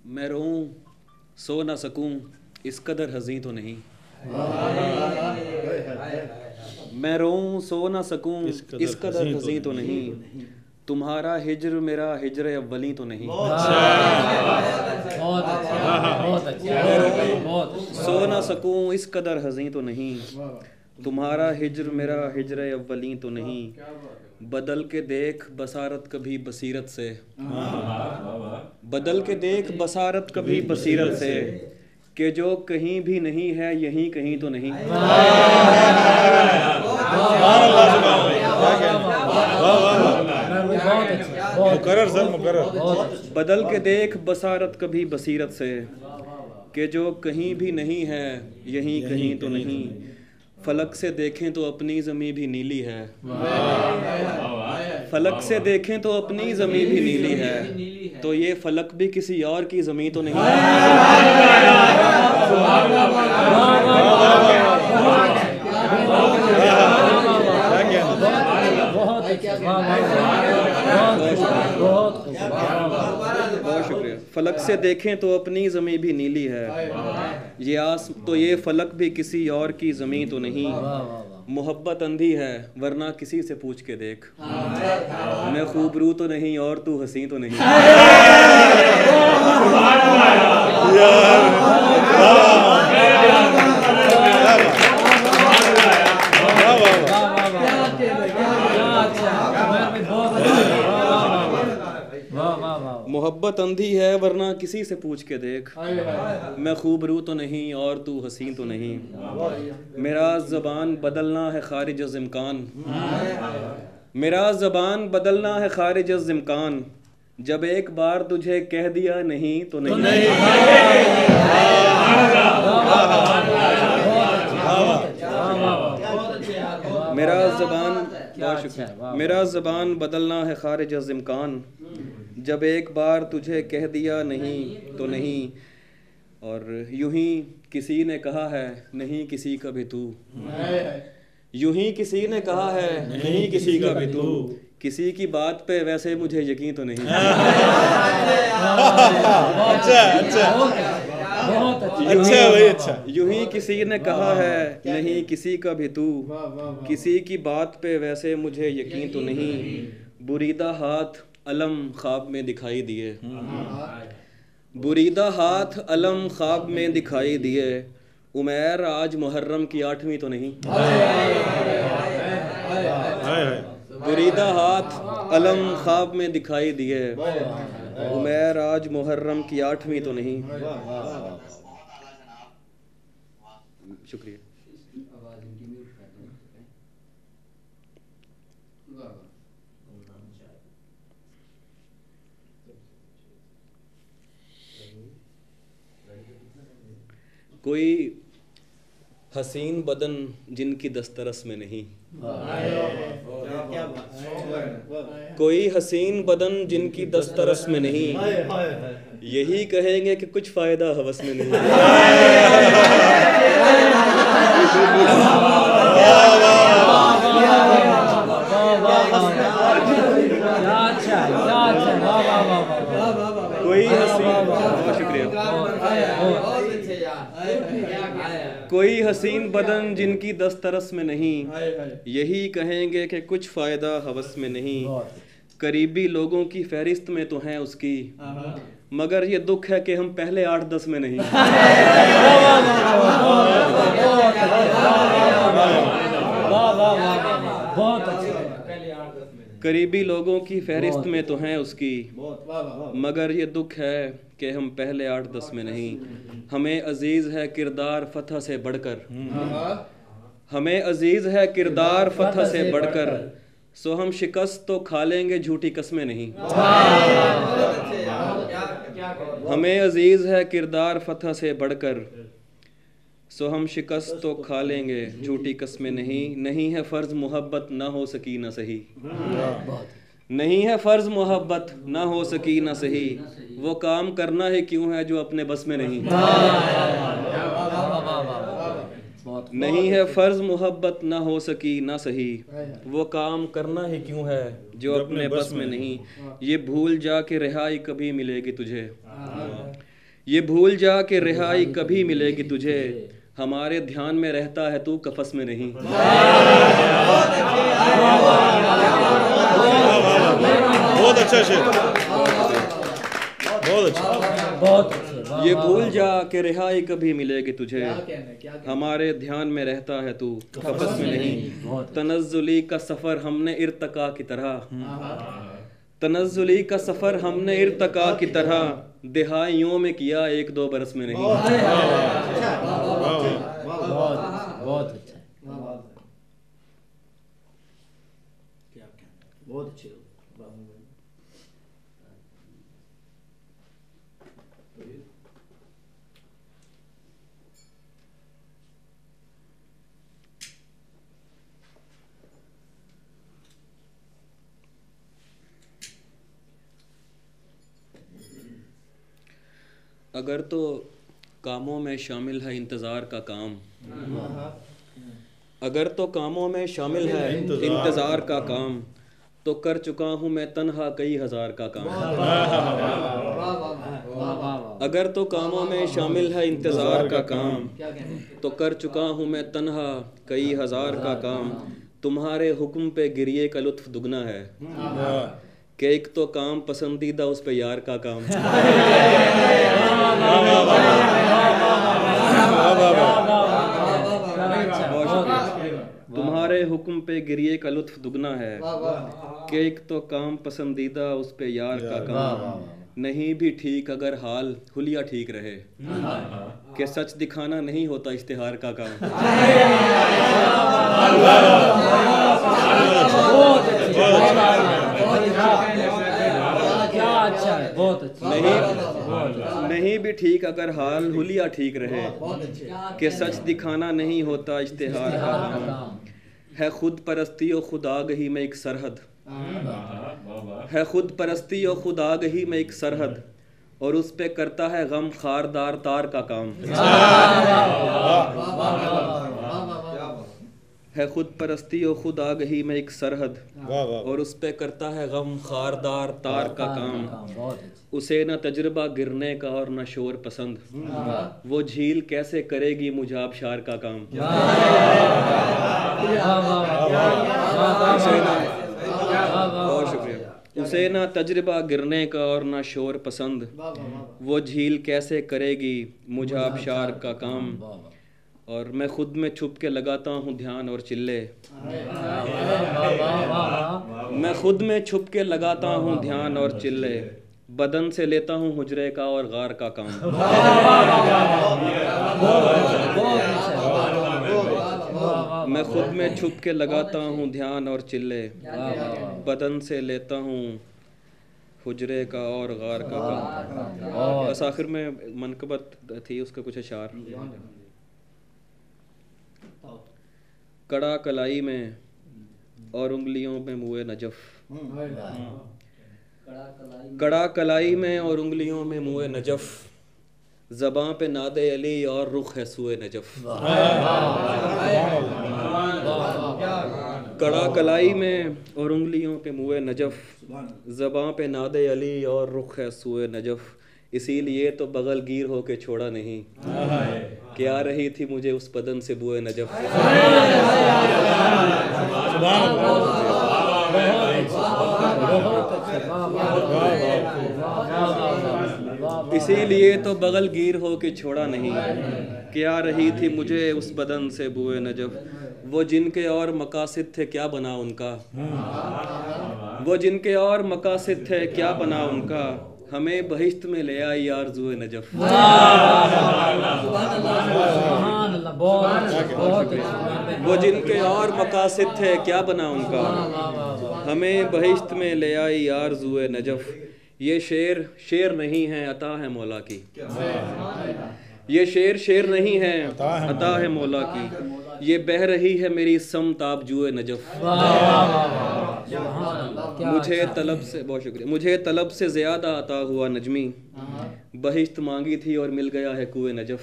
मैं रोऊं सो ना सकूं इस कदर हज़ीं तो नहीं। मैं रोऊं सो ना सकूं इस कदर हज़ीं तो नहीं। तुम्हारा हिज्र मेरा हिज्र अव्वली तो नहीं। मैं रोऊं सो ना सकूं इस कदर हज़ीं तो नहीं। तुम्हारा हिज्र मेरा हिज्र अव्वली तो नहीं। बदल के देख बसारत कभी बसीरत से। बदल के देख बसारत कभी बसीरत से कि जो कहीं भी नहीं है यहीं कहीं तो नहीं। बदल के देख बसारत कभी बसीरत से कि जो कहीं भी नहीं है यहीं कहीं तो नहीं। फलक से देखें तो अपनी ज़मीं भी नीली है। फलक से देखें तो अपनी ज़मीं भी नीली है। तो ये फलक भी किसी और की ज़मीं तो नहीं। बहुत शुक्रिया। फलक से देखें तो अपनी ज़मीं भी नीली है। ये फलक भी किसी और की ज़मीं तो नहीं। मोहब्बत अंधी है वरना किसी से पूछ के देख। मैं खूबरू तो नहीं और तू हसीं तो नहीं। मोहब्बत अंधी है वरना किसी से पूछ के देख। मैं खूबरू तो नहीं और तू हसीं तो नहीं। मेरा ज़बान बदलना है खारिज अज़ इम्कान। मेरा ज़बान बदलना है खारिज अज़ इम्कान। जब एक बार तुझे कह दिया नहीं तो नहीं। मेरा ज़बान बदलना है खारिज अज़ इम्कान। जब एक बार तुझे कह दिया नहीं तो नहीं। और यूं ही किसी ने कहा है नहीं किसी का भी तू। यूं ही किसी ने कहा है नहीं किसी का भी तू। किसी की बात पे वैसे मुझे यकीन तो नहीं। यूं ही किसी ने कहा है नहीं किसी का भी तू। किसी की बात पे वैसे मुझे यकीन तो नहीं। बुरीदा हाथ अलम ख्वाब में दिखाई दिए। बुरीदा हाथ अलम ख्वाब में दिखाई दिए। उमैर आज मुहर्रम की 8वीं तो नहीं। बुरीदा हाथ अलम ख्वाब में दिखाई दिए। उमैर आज मुहर्रम की 8वीं तो नहीं। शुक्रिया। कोई हसीन बदन जिनकी दस्तरस में नहीं। कोई हसीन बदन जिनकी दस्तरस में नहीं। यही कहेंगे कि कुछ फायदा हवस में नहीं। कोई हसीन, बहुत शुक्रिया। कोई हसीन बदन जिनकी दस्तरस में नहीं। यही कहेंगे कि कुछ फ़ायदा हवस में नहीं। करीबी लोगों की फहरिस्त में तो हैं उसकी। मगर ये दुख है कि हम पहले 8-10 में नहीं। करीबी लोगों की फहरिस्त में तो हैं उसकी। मगर ये दुख है कि हम पहले 8-10 में नहीं। हमें अजीज़ है किरदार फतह से बढ़कर। हमें अजीज़ है किरदार फतह से बढ़कर। सो हम शिकस्त तो खा लेंगे झूठी कस्में नहीं। हमें अजीज़ है किरदार फतह से बढ़कर। सो हम शिकस्त तो खा लेंगे झूठी कस्में नहीं। नहीं है फ़र्ज़ मोहब्बत ना हो सकी ना सही। नहीं है फ़र्ज़ मोहब्बत ना हो सकी ना सही। वो काम करना ही क्यों है जो अपने बस में नहीं। नहीं है फ़र्ज़ मोहब्बत ना हो सकी ना सही। वो काम करना ही क्यों है जो अपने बस में नहीं। ये भूल जा के रिहाई कभी मिलेगी तुझे। ये भूल जा कि रिहाई कभी मिलेगी तुझे, हमारे ध्यान में रहता है तू कफस में नहीं। बहुत अच्छा शेर, बहुत अच्छा, बहुत अच्छे। ये भूल जा कि रिहाई कभी मिलेगी तुझे, हमारे ध्यान में रहता है तू कफस में नहीं। तनज़्ज़ुली का सफ़र हमने इर्तका की तरह, तनज़्ज़ुली का सफ़र हमने इर्तका की तरह, दिहाइयों में किया 1-2 बरस में नहीं। बहुत अच्छा, बहुत अच्छे। अगर तो कामों में शामिल है इंतज़ार का काम, अगर तो कामों में शामिल है इंतज़ार का काम, तो कर चुका हूँ मैं तन्हा कई हज़ार का काम। अगर तो कामों में शामिल है इंतज़ार का काम, तो कर चुका हूँ मैं तन्हा कई हज़ार का काम। तुम्हारे हुक्म पे गिरिए का लुत्फ़ दुगना है, कि एक तो काम पसंदीदा उस पे यार का काम। तुम्हारे हुक्म पे गिरिए का लुत्फ़ दुगना है, कि एक तो काम पसंदीदा उस पे यार का काम। नहीं भी ठीक अगर हाल हुलिया ठीक रहे, कि सच दिखाना नहीं होता इश्तिहार का काम। नहीं भी ठीक अगर हाल हुलिया ठीक रहे, कि सच दिखाना नहीं होता इश्तिहार का काम। है खुद परस्ती और खुदागही में एक सरहद, है खुद परस्ती और खुदागही में एक सरहद, और उस पे करता है गम खारदार तार का काम। है खुद परस्ती और खुद आगही में एक सरहद, और उस पे करता है गम खारदार तार का काम। उसे न तजुर्बा गिरने का और न शोर पसंद, वो झील कैसे करेगी मुझे आबशार का काम। बहुत शुक्रिया। उसे न तजुर्बा गिरने का और न शोर पसंद, वो झील कैसे करेगी मुझे आबशार का काम। और मैं खुद में छुप के लगाता हूँ ध्यान और चिल्ले, मैं खुद में छुप के लगाता हूँ ध्यान और चिल्ले, बदन से लेता हूँ हुजरे का और गार का काम। मैं खुद में छुप के लगाता हूँ ध्यान और चिल्ले, बदन से लेता हूँ हुजरे का और गार का काम। बस आखिर में मनकबत थी, उसका कुछ अशार। कड़ा कलाई में और उंगलियों में मुए नजफ, कड़ा कलाई में और उंगलियों में मुए नजफ, ज़बां पे नादे अली और रुख है सुए नजफ। कड़ा कलाई में और उंगलियों पे मुए नजफ, ज़बां पे नादे अली और रुख है सुए नजफ। इसीलिए तो बगल गिर होके छोड़ा नहीं, क्या रही थी मुझे उस बदन से बुए नजफ। इसीलिए तो बगल गिर होके छोड़ा नहीं, क्या रही थी मुझे उस बदन से बुए नजफ। वो जिनके और मकासिद थे क्या बना उनका, वो जिनके और मकासिद थे क्या बना उनका, हमें बहिश्त में ले आई आरज़ुए नजफ। वो जिनके और मकासिद थे क्या बना उनका, हमें बहिश्त में ले आई आरज़ुए नजफ। ये शेर शेर नहीं है अता है मौला की, ये शेर शेर नहीं है अता है मौला की, ये बह रही है मेरी समताब जुए नजफ। मुझे तलब से, बहुत शुक्रिया, मुझे तलब से ज़्यादा अता हुआ नजमी, बहिश्त मांगी थी और मिल गया है कुए नजफ।